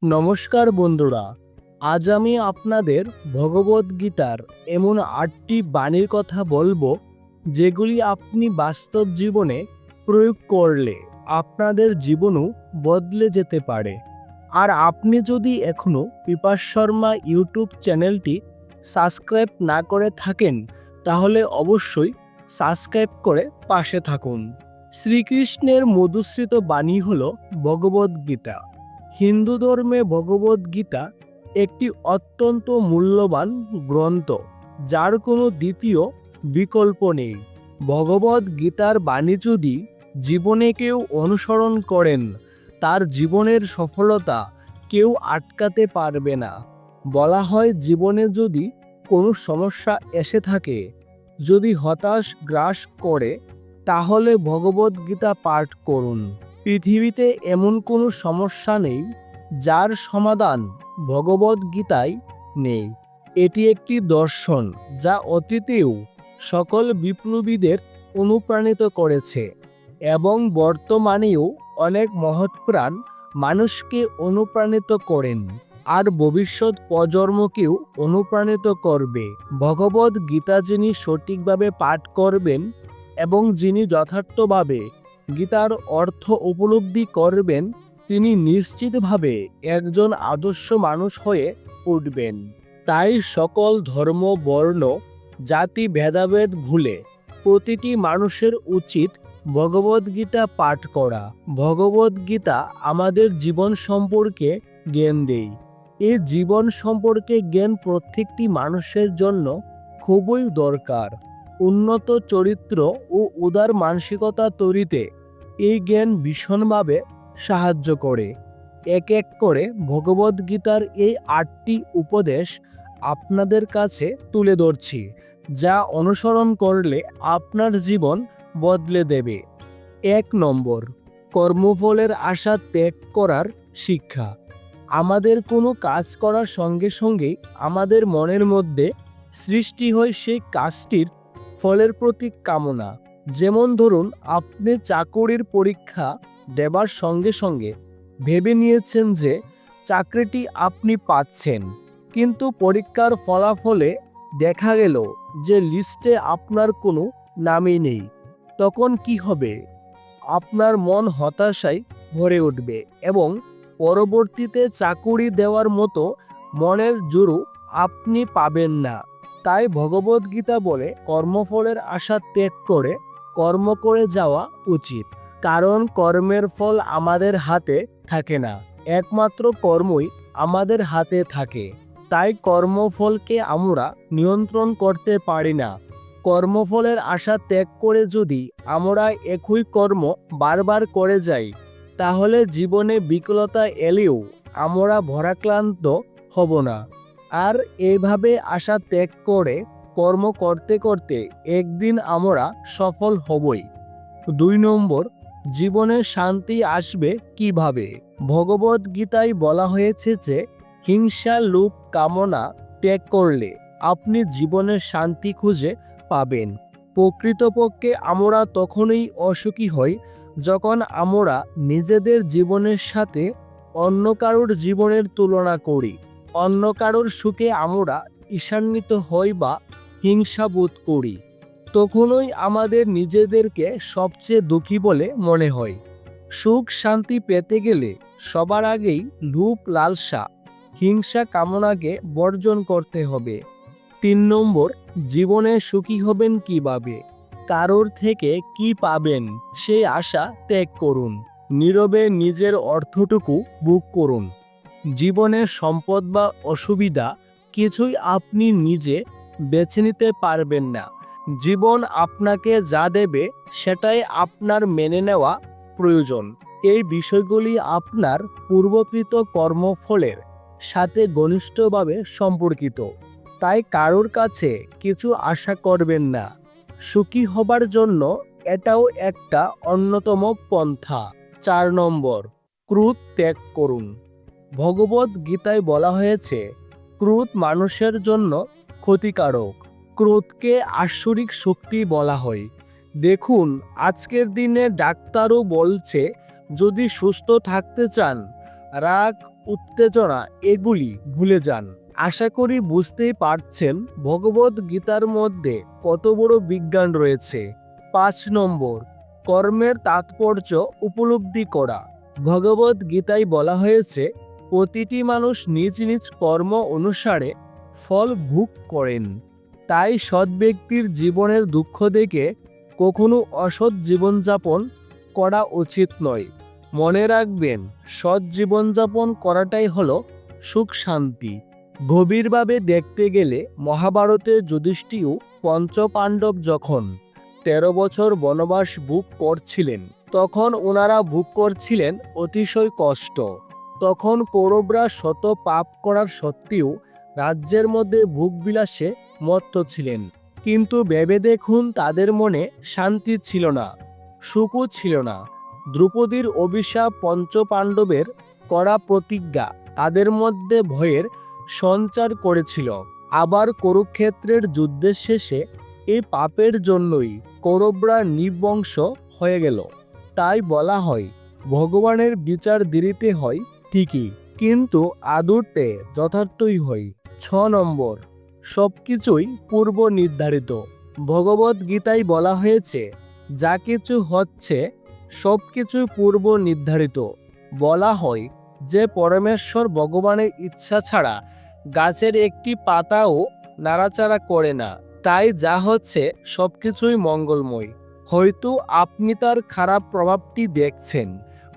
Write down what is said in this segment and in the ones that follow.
নমস্কার বন্ধুরা, আজ আমি আপনাদের ভগবদ্গীতার এমন ৮টি বাণীর কথা বলবো যেগুলি আপনি বাস্তব জীবনে প্রয়োগ করলে আপনাদের জীবনও বদলে যেতে পারে। আর আপনি যদি এখনও বিপাশ শর্মা ইউটিউব চ্যানেলটি সাবস্ক্রাইব না করে থাকেন তাহলে অবশ্যই সাবস্ক্রাইব করে পাশে থাকুন। শ্রীকৃষ্ণের মধুস্মৃত বাণী হল ভগবদ্গীতা। হিন্দু ধর্মে ভগবদ্গীতা একটি অত্যন্ত মূল্যবান গ্রন্থ, যার কোনো দ্বিতীয় বিকল্প নেই। ভগবদ্গীতার বাণী যদি জীবনে কেউ অনুসরণ করেন, তার জীবনের সফলতা কেউ আটকাতে পারবে না। বলা হয়, জীবনে যদি কোনো সমস্যা এসে থাকে, যদি হতাশ গ্রাস করে, তাহলে ভগবদ্গীতা পাঠ করুন। পৃথিবীতে এমন কোনো সমস্যা নেই যার সমাধান ভগবদ্গীতায় নেই। এটি একটি দর্শন যা অতীতেও সকল বিপ্লবীদের অনুপ্রাণিত করেছে এবং বর্তমানেও অনেক মহৎপ্রাণ মানুষকে অনুপ্রাণিত করেন আর ভবিষ্যৎ প্রজন্মকেও অনুপ্রাণিত করবে। ভগবদ্গীতা যিনি সঠিকভাবে পাঠ করবেন এবং যিনি যথার্থভাবে গীতার অর্থ উপলব্ধি করবেন, তিনি নিশ্চিতভাবে একজন আদর্শ মানুষ হয়ে উঠবেন। তাই সকল ধর্ম, বর্ণ, জাতি ভেদাভেদ ভুলে প্রতিটি মানুষের উচিত ভগবদ্গীতা পাঠ করা। ভগবদ্গীতা আমাদের জীবন সম্পর্কে জ্ঞান দেয়। এই জীবন সম্পর্কে জ্ঞান প্রত্যেকটি মানুষের জন্য খুবই দরকার। উন্নত চরিত্র ও উদার মানসিকতা তৈরিতে এই জ্ঞান ভীষণভাবে সাহায্য করে। এক এক করে ভগবদ্গীতার এই ৮টি উপদেশ আপনাদের কাছে তুলে ধরছি, যা অনুসরণ করলে আপনার জীবন বদলে দেবে। ১ নম্বর, কর্মফলের আশা ত্যাগ করার শিক্ষা। আমাদের কোনো কাজ করার সঙ্গে সঙ্গেই আমাদের মনের মধ্যে সৃষ্টি হয় সেই কাজটির ফলের প্রতি কামনা। যেমন ধরুন, আপনি চাকরির পরীক্ষা দেবার সঙ্গে সঙ্গে ভেবে নিয়েছেন যে চাকরিটি আপনি পাচ্ছেন, কিন্তু পরীক্ষার ফলাফলে দেখা গেল যে লিস্টে আপনার কোনো নামই নেই। তখন কি হবে? আপনার মন হতাশায় ভরে উঠবে এবং পরবর্তীতে চাকুরি দেওয়ার মতো মনের জোরও আপনি পাবেন না। তাই ভগবদ্গীতা বলে, কর্মফলের আশা ত্যাগ করে কর্ম করে যাওয়া উচিত। কারণ কর্মের ফল আমাদের হাতে থাকে না, একমাত্র কর্মই আমাদের হাতে থাকে। তাই কর্মফলকে আমরা নিয়ন্ত্রণ করতে পারি না। কর্মফলের আশা ত্যাগ করে যদি আমরা একই কর্ম বারবার করে যাই, তাহলে জীবনে বিকলতা এলেও আমরা ভারাক্রান্ত হব না। আর এইভাবে আশা ত্যাগ করে কর্ম করতে করতে একদিন আমরা সফল হবই। ২ নম্বর, জীবনে শান্তি আসবে কিভাবে? ভগবদ্গীতায় বলা হয়েছে যে হিংসা, লোভ, কামনা ত্যাগ করলে আপনি জীবনে শান্তি খুঁজে পাবেন। প্রকৃতপক্ষে আমরা তখনই অসুখী হই যখন আমরা নিজেদের জীবনের সাথে অন্য কারোর জীবনের তুলনা করি। অন্য কারোর সুখে আমরা ঈর্ষান্বিত হই বা হিংসাবোধ করি। তখনই আমাদের নিজেদেরকে সবচেয়ে দুঃখী বলে মনে হয়। সুখ শান্তি পেতে গেলে সবার আগেই লোভ, লালসা, হিংসা, কামনাকে বর্জন করতে হবে। ৩ নম্বর, জীবনে সুখী হবেন কিভাবে? কারোর থেকে কি পাবেন সেই আশা ত্যাগ করুন। নীরবে নিজের অর্থটুকু ভোগ করুন। জীবনে সম্পদ বা অসুবিধা কিছুই আপনি নিজে বেছে নিতে পারবেন না। জীবন আপনাকে যা দেবে সেটাই আপনার মেনে নেওয়া প্রয়োজন। এই বিষয়গুলি আপনার পূর্বকৃত কর্মফলের সাথে ঘনিষ্ঠভাবে সম্পর্কিত। তাই কারোর কাছে কিছু আশা করবেন না। সুখী হবার জন্য এটাও একটা অন্যতম পন্থা। ৪ নম্বর, ক্রোধ ত্যাগ করুন। ভগবদ্গীতায় বলা হয়েছে, ক্রোধ মানুষের জন্য ক্ষতিকারক। ক্রোধকে আসরিক শক্তি বলা হয়। দেখুন, আজকের দিনে ডাক্তারও বলছে, যদি সুস্থ থাকতে চান রাগ, উত্তেজনা এগুলি ভুলে যান। আশা করি বুঝতেই পারছেন ভগবদ গীতার মধ্যে কত বড় বিজ্ঞান রয়েছে। 5 নম্বর, কর্মের তাৎপর্য উপলব্ধি করা। ভগবদ গীতায় বলা হয়েছে প্রতিটি মানুষ নিজ নিজ কর্ম অনুসারে ফল ভোগ করেন। তাই সৎ ব্যক্তির জীবনের দুঃখ দেখে কখনো অসৎ জীবনযাপন করা উচিত নয়। মনে রাখবেন, সৎ জীবনযাপন করাটাই হলো সুখ শান্তি। গভীরভাবে দেখতে গেলে মহাভারতে যুধিষ্ঠির পঞ্চপাণ্ডব যখন 13 বছর বনবাস ভোগ করছিলেন, তখন ওনারা ভোগ করছিলেন অতিশয় কষ্ট। তখন কৌরবরা শত পাপ করার সত্ত্বেও রাজ্যের মধ্যে ভোগবিলাসে মত্ত ছিলেন। কিন্তু ভেবে দেখুন, তাদের মনে শান্তি ছিল না, সুখও ছিল না। দ্রৌপদীর অভিশাপ, পঞ্চপাণ্ডবের করা প্রতিজ্ঞা তাদের মধ্যে ভয়ের সঞ্চার করেছিল। আবার কুরুক্ষেত্রের যুদ্ধের শেষে এই পাপের জন্যই কৌরবরা নির্বংশ হয়ে গেল। তাই বলা হয়, ভগবানের বিচার দেরিতে হয় ঠিকই, কিন্তু আদুরতে যথার্থই হয়। 6 নম্বর, সবকিছুই পূর্ব নির্ধারিত। ভগবদ গীতায় বলা হয়েছে যা কিছু হচ্ছে সবকিছুই পূর্ব নির্ধারিত। বলা হয় যে পরমেশ্বর ভগবানের ইচ্ছা ছাড়া গাছের একটি পাতাও নাড়াচাড়া করে না। তাই যা হচ্ছে সবকিছুই মঙ্গলময়। হয়তো আপনি তার খারাপ প্রভাবটি দেখছেন,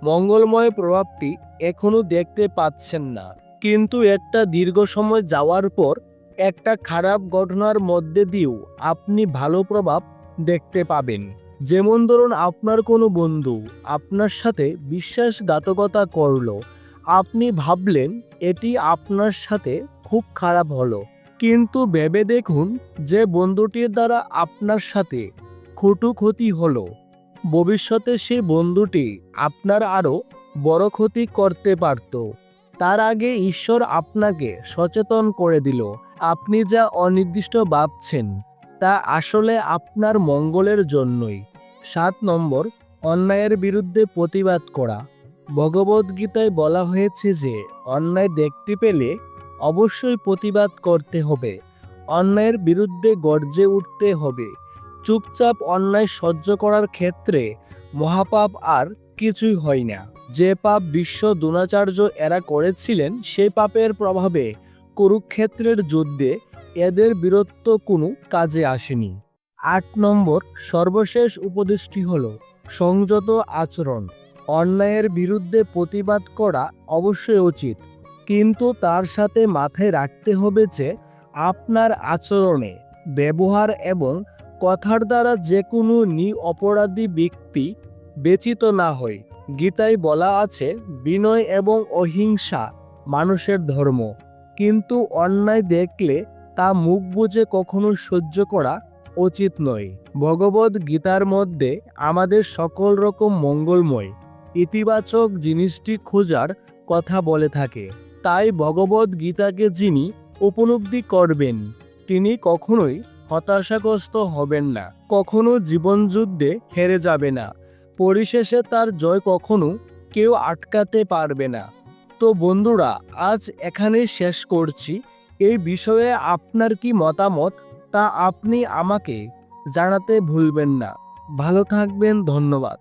মঙ্গলময় প্রভাবটি এখনো দেখতে পাচ্ছেন না। কিন্তু একটা দীর্ঘ সময় যাওয়ার পর একটা খারাপ ঘটনার মধ্যে দিয়েও আপনি ভালো প্রভাব দেখতে পাবেন। যেমন ধরুন, আপনার কোনো বন্ধু আপনার সাথে বিশ্বাসঘাতকতা করলো। আপনি ভাবলেন এটি আপনার সাথে খুব খারাপ হলো, কিন্তু ভেবে দেখুন যে বন্ধুটির দ্বারা আপনার সাথে কটু ক্ষতি হলো, ভবিষ্যতে সে বন্ধুটি আপনার আরও বড় ক্ষতি করতে পারত। তার আগে ঈশ্বর আপনাকে সচেতন করে দিল আপনি যা অনির্দিষ্ট ভাবছেন তা আসলে আপনার মঙ্গলের জন্যই। 7 নম্বর, অন্যায়ের বিরুদ্ধে প্রতিবাদ করা। ভগবদ্গীতায় বলা হয়েছে যে অন্যায় দেখতে পেলে অবশ্যই প্রতিবাদ করতে হবে, অন্যায়ের বিরুদ্ধে গর্জে উঠতে হবে। চুপচাপ অন্যায় সহ্য করার ক্ষেত্রে মহাপাপ আর কিছুই হয় না। যে পাপ বিশ্ব দ্রোণাচার্য এরা করেছিলেন, সেই পাপের প্রভাবে কুরুক্ষেত্রের যুদ্ধে এদের বীরত্ব কোনো কাজে আসেনি। 8 নম্বর, সর্বশেষ উপদেশটি হলো সংযত আচরণ। অন্যায়ের বিরুদ্ধে প্রতিবাদ করা অবশ্যই উচিত, কিন্তু তার সাথে মাথায় রাখতে হবে যে আপনার আচরণে, ব্যবহার এবং কথার দ্বারা যে কোনো নিরপরাধী ব্যক্তি ব্যতীত না হয়। গীতায় বলা আছে বিনয় এবং অহিংসা মানুষের ধর্ম, কিন্তু অন্যায় দেখলে তা মুখ বুজে কখনো সহ্য করা উচিত নয়। ভগবদ গীতার মধ্যে আমাদের সকল রকম মঙ্গলময় ইতিবাচক জিনিসটি খোঁজার কথা বলে থাকে। তাই ভগবদ গীতাকে যিনি উপলব্ধি করবেন তিনি কখনোই হতাশাগ্রস্ত হবেন না, কখনো জীবনযুদ্ধে হেরে যাবে না। পরিশেষে তার জয় কখনো কেউ আটকাতে পারবে না। তো বন্ধুরা, আজ এখানেই শেষ করছি। এই বিষয়ে আপনার কি মতামত তা আপনি আমাকে জানাতে ভুলবেন না। ভালো থাকবেন, ধন্যবাদ।